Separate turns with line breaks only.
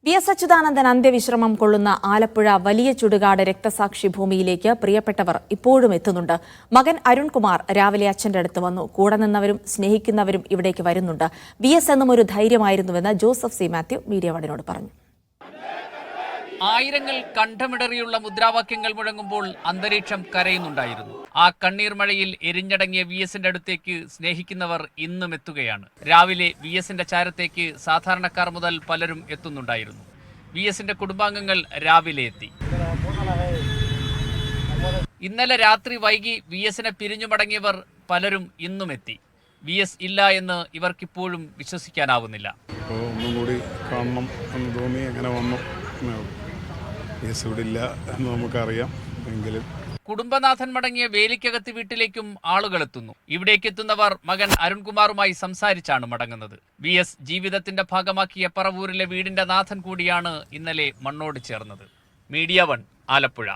VS. Achuthanandan അന്ത്യവിശ്രമം കൊള്ളുന്ന ആലപ്പുഴ വലിയ ചുടുകാട് രക്തസാക്ഷി ഭൂമിയിലേക്ക് പ്രിയപ്പെട്ടവർ ഇപ്പോഴും എത്തുന്നുണ്ട്. മകൻ അരുൺകുമാർ രാവിലെ അച്ഛന്റെ അടുത്ത് വന്നു. കൂടെ നിന്നവരും സ്നേഹിക്കുന്നവരും ഇവിടേക്ക് വരുന്നുണ്ട്. വി.എസ്. എന്നും ഒരു ധൈര്യമായിരുന്നുവെന്ന് ജോസഫ് സി മാത്യു മീഡിയ വണിനോട് പറഞ്ഞു.
ആയിരങ്ങൾ കണ്ഠമിടറിയുള്ള മുദ്രാവാക്യങ്ങൾ മുഴങ്ങുമ്പോൾ അന്തരീക്ഷം കരയുന്നുണ്ടായിരുന്നു. ആ കണ്ണീർ മഴയിൽ എരിഞ്ഞടങ്ങിയ വി.എസിന്റെ അടുത്തേക്ക് സ്നേഹിക്കുന്നവർ ഇന്നും എത്തുകയാണ്. രാവിലെ വി.എസിന്റെ ചാരത്തേക്ക് സാധാരണക്കാർ മുതൽ പലരും എത്തുന്നുണ്ടായിരുന്നു. വി.എസിന്റെ കുടുംബാംഗങ്ങൾ രാവിലെ എത്തി. ഇന്നലെ രാത്രി വൈകി വി.എസിനെ പിരിഞ്ഞു മടങ്ങിയവർ പലരും ഇന്നും എത്തി. വി.എസ്. ഇല്ല എന്ന് ഇവർക്കിപ്പോഴും വിശ്വസിക്കാനാവുന്നില്ല.
ഒന്നും കൂടി കാണണം എന്ന് തോന്നി അങ്ങനെ വന്നു. ഇല്ല എന്ന് നമുക്കറിയാം. എങ്കിലും
കുടുംബനാഥൻ മടങ്ങിയ വേലിക്കകത്ത് വീട്ടിലേക്കും ആളുകൾ എത്തുന്നു. ഇവിടേക്ക് എത്തുന്നവർ മകൻ അരുൺകുമാറുമായി സംസാരിച്ചാണ് മടങ്ങുന്നത്. വി.എസ്. ജീവിതത്തിന്റെ ഭാഗമാക്കിയ പറവൂരിലെ വീടിന്റെ നാഥൻ കൂടിയാണ് ഇന്നലെ മണ്ണോട് ചേർന്നത്. മീഡിയ 1 ആലപ്പുഴ.